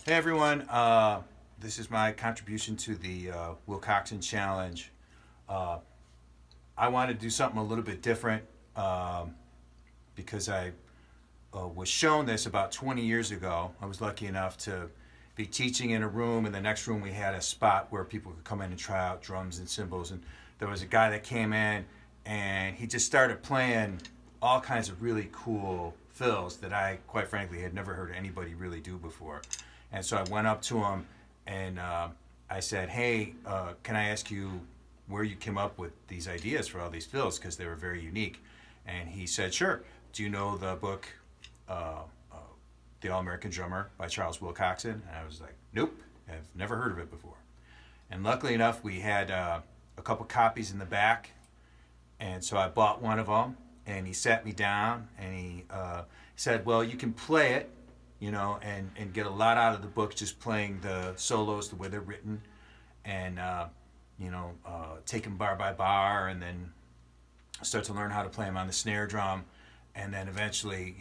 Hey everyone, this is my contribution to the Will Coxon Challenge. Uh, I want to do something a little bit different because I was shown this about 20 years ago. I was lucky enough to be teaching in a room. In the next room, we had a spot where people could come in and try out drums and cymbals. And there was a guy that came in and he just started playing all kinds of really cool fills that I, quite frankly, had never heard anybody really do before. And so I went up to him and I said, hey, can I ask you where you came up with these ideas for all these fills, because they were very unique. And he said, sure. Do you know the book, The All-American Drummer by Charles Will Coxon? And I was like, nope, I've never heard of it before. And luckily enough, we had a couple copies in the back. And so I bought one of them, and he sat me down, and he said, well, you can play it, you know, and get a lot out of the book just playing the solos the way they're written, and take them bar by bar, and then start to learn how to play them on the snare drum, and then eventually,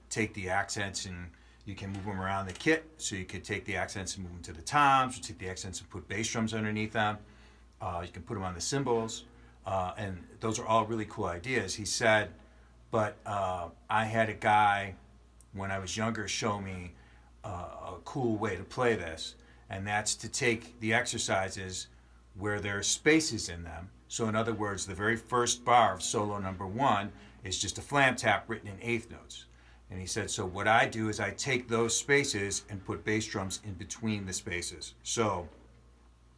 take the accents, and you can move them around the kit. So you could take the accents and move them to the toms, or take the accents and put bass drums underneath them. You can put them on the cymbals, and those are all really cool ideas. He said, but I had a guy when I was younger show me a cool way to play this, and that's to take the exercises where there are spaces in them. So in other words, the very first bar of solo number 1 is just a flam tap written in eighth notes. And he said, so what I do is I take those spaces and put bass drums in between the spaces. So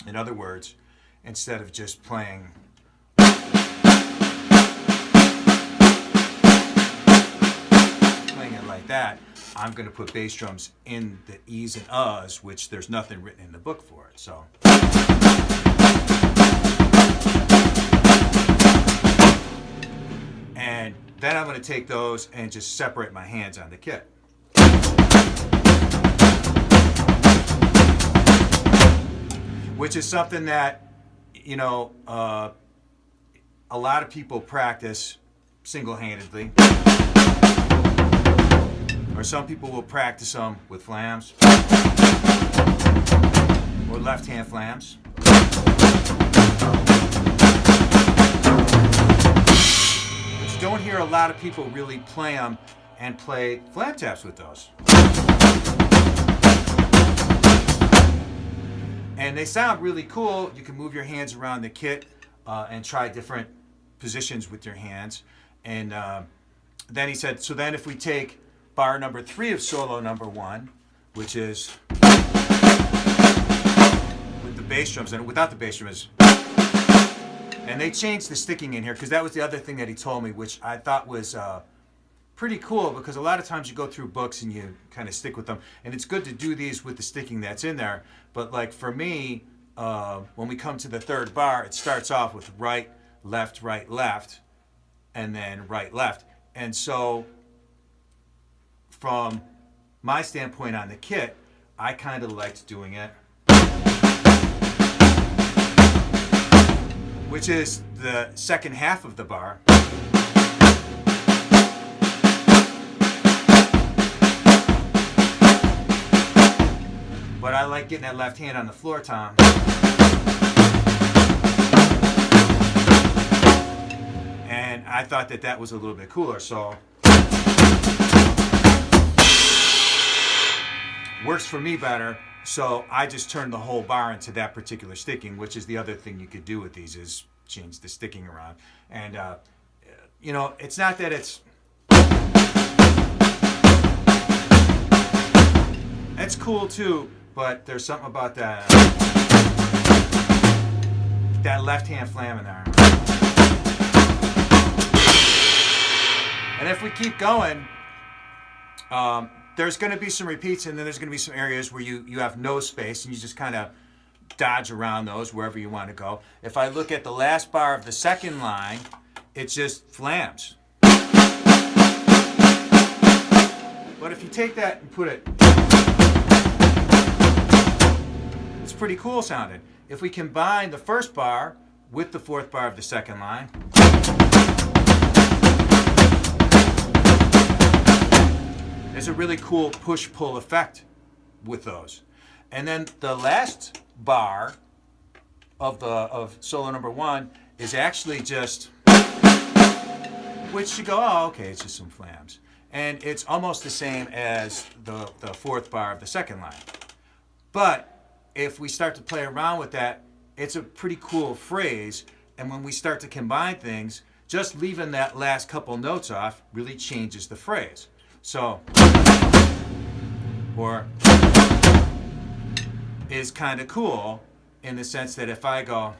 in other words, instead of just playing it like that, I'm going to put bass drums in the E's and U's, which there's nothing written in the book for it. So and then I'm going to take those and just separate my hands on the kit. Which is something that, a lot of people practice single-handedly. Or some people will practice them with flams. Or left-hand flams. But you don't hear a lot of people really play them and play flam taps with those. And they sound really cool. You can move your hands around the kit and try different positions with your hands. And then he said, so then if we take bar number 3 of solo number 1, which is with the bass drums and without the bass drums, and they changed the sticking in here, because that was the other thing that he told me, which I thought was pretty cool, because a lot of times you go through books and you kind of stick with them, and it's good to do these with the sticking that's in there. But like for me, when we come to the third bar, it starts off with right, left, and then right, left. And so from my standpoint on the kit, I kind of liked doing it, which is the second half of the bar. But I like getting that left hand on the floor tom. And I thought that was a little bit cooler, so works for me better, so I just turned the whole bar into that particular sticking, which is the other thing you could do with these, is change the sticking around. And, it's not that it's cool too, but there's something about that left-hand flam in there. And if we keep going, there's going to be some repeats, and then there's going to be some areas where you have no space, and you just kind of dodge around those wherever you want to go. If I look at the last bar of the second line, it's just flams. But if you take that and put it, it's pretty cool sounding. If we combine the first bar with the fourth bar of the second line, there's a really cool push-pull effect with those. And then the last bar of solo number 1 is actually just, which you go, oh, okay, it's just some flams. And it's almost the same as the 4th bar of the 2nd line. But if we start to play around with that, it's a pretty cool phrase. And when we start to combine things, just leaving that last couple notes off really changes the phrase. So, or is kind of cool in the sense that if I go,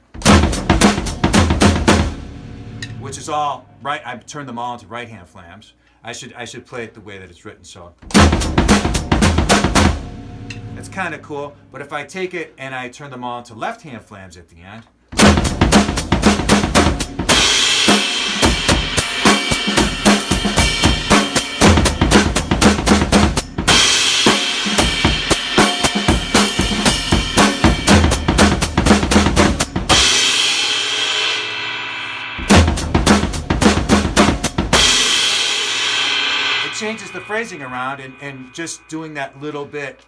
which is all right, I've turned them all into right-hand flams. I should play it the way that it's written, so. It's kind of cool, but if I take it and I turn them all into left-hand flams at the end, changes the phrasing around, and just doing that little bit,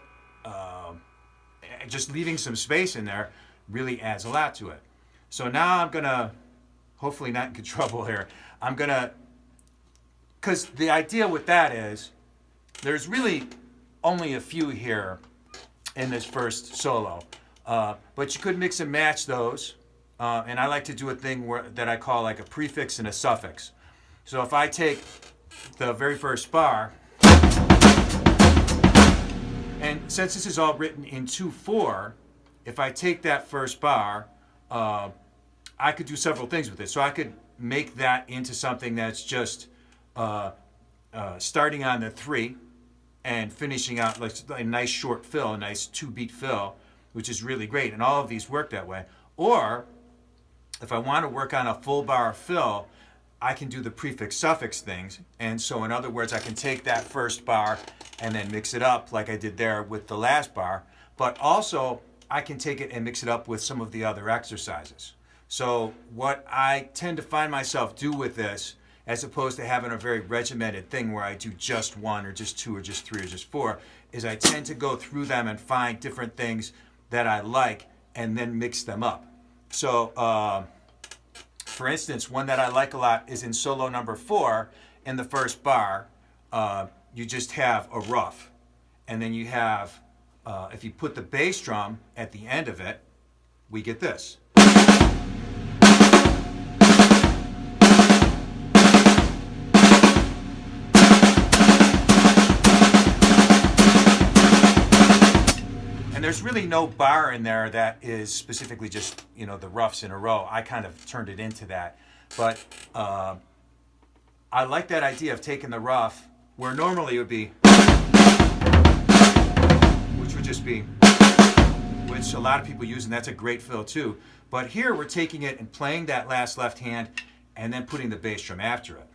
just leaving some space in there really adds a lot to it. So now I'm gonna, hopefully not get trouble here, I'm gonna, because the idea with that is there's really only a few here in this first solo, but you could mix and match those, and I like to do a thing that I call like a prefix and a suffix. So if I take the very first bar, and since this is all written in 2/4, if I take that first bar, I could do several things with it. So I could make that into something that's just starting on the 3 and finishing out like a nice short fill, a nice 2-beat fill, which is really great. And all of these work that way. Or if I want to work on a full bar fill, I can do the prefix suffix things. And so in other words, I can take that first bar and then mix it up like I did there with the last bar. But also I can take it and mix it up with some of the other exercises. So what I tend to find myself do with this, as opposed to having a very regimented thing where I do just 1 or just 2 or just 3 or just 4, is I tend to go through them and find different things that I like and then mix them up. So for instance, one that I like a lot is in solo number 4, in the first bar, you just have a rough. And then you have, if you put the bass drum at the end of it, we get this. And there's really no bar in there that is specifically just, the roughs in a row. I kind of turned it into that. But I like that idea of taking the rough, where normally it would be, which would just be, which a lot of people use, and that's a great fill too. But here we're taking it and playing that last left hand and then putting the bass drum after it.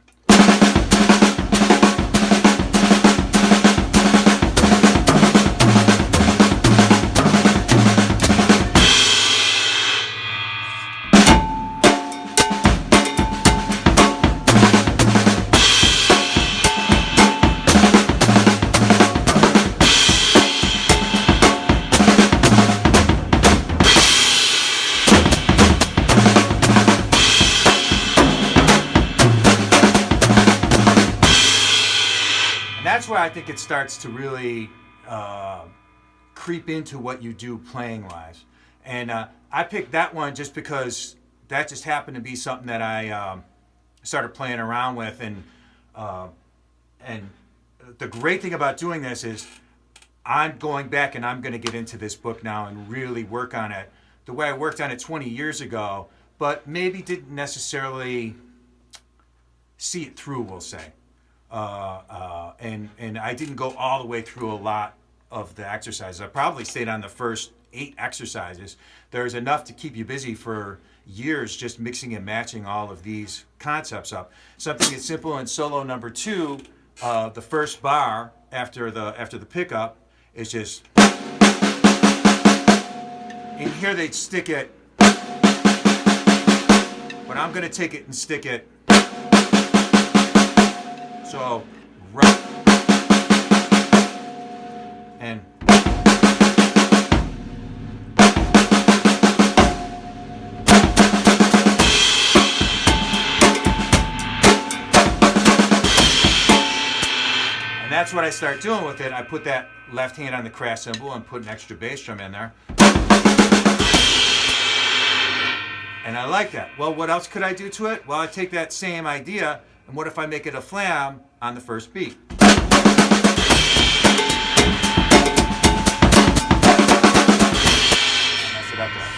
That's where I think it starts to really creep into what you do playing-wise. And I picked that one just because that just happened to be something that I started playing around with. And the great thing about doing this is I'm going back and I'm going to get into this book now and really work on it the way I worked on it 20 years ago, but maybe didn't necessarily see it through, we'll say. And I didn't go all the way through a lot of the exercises. I probably stayed on the first 8 exercises. There's enough to keep you busy for years just mixing and matching all of these concepts up. Something as simple in solo number 2, the first bar after the pickup is just, in here they'd stick it, but I'm going to take it and stick it. So, right, and that's what I start doing with it. I put that left hand on the crash cymbal and put an extra bass drum in there. And I like that. Well, what else could I do to it? Well, I take that same idea, and what if I make it a flam on the first beat? Mess it up there.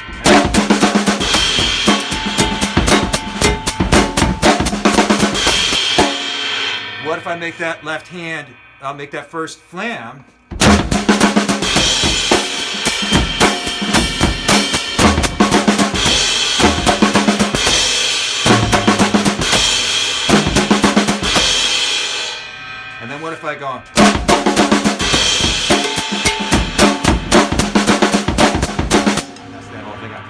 What if I make that left hand, I'll make that first flam. And then what if I go? That's that whole thing up.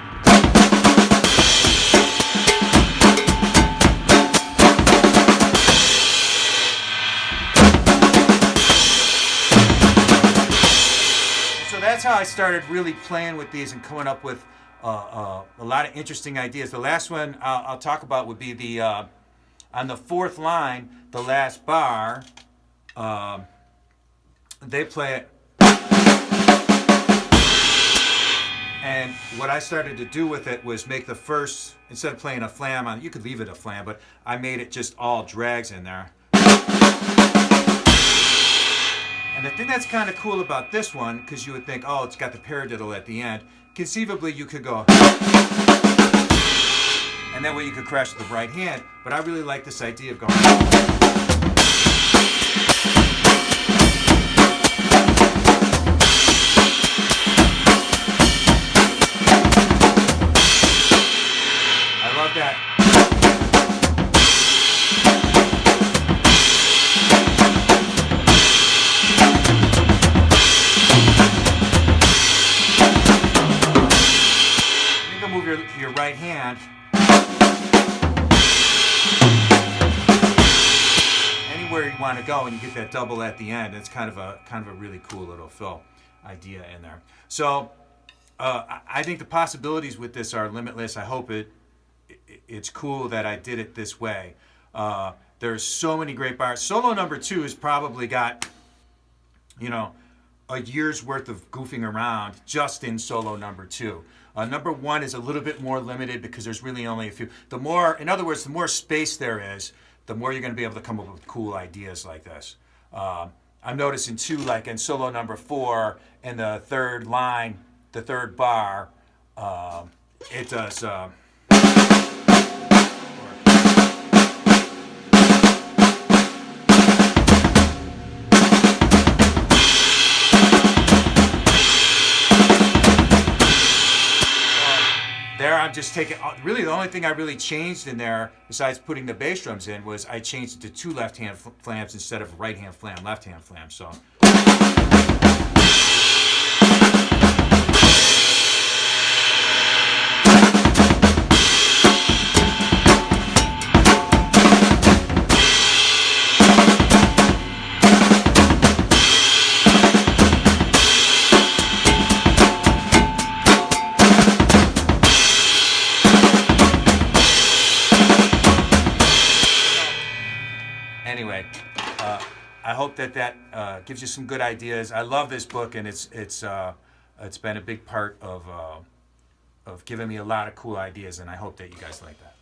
So that's how I started really playing with these and coming up with a lot of interesting ideas. The last one I'll talk about would be the on the fourth line, the last bar. They play it, and what I started to do with it was make the first, instead of playing a flam on, you could leave it a flam, but I made it just all drags in there. And the thing that's kind of cool about this one, because you would think, oh, it's got the paradiddle at the end, conceivably you could go, and that way you could crash with the right hand, but I really like this idea of going. That. You can move your right hand anywhere you want to go, and you get that double at the end. It's kind of a really cool little fill idea in there. So I think the possibilities with this are limitless. I hope it's cool that I did it this way. There's so many great bars. Solo number 2 has probably got, a year's worth of goofing around just in solo number 2. Number 1 is a little bit more limited because there's really only a few. In other words, the more space there is, the more you're going to be able to come up with cool ideas like this. I'm noticing too, like in solo number 4, in the third line, the third bar, it does. There I'm just taking, really the only thing I really changed in there, besides putting the bass drums in, was I changed it to 2 left-hand flams instead of right-hand flam, left-hand flam, so. Anyway, I hope that gives you some good ideas. I love this book, and it's been a big part of giving me a lot of cool ideas, and I hope that you guys like that.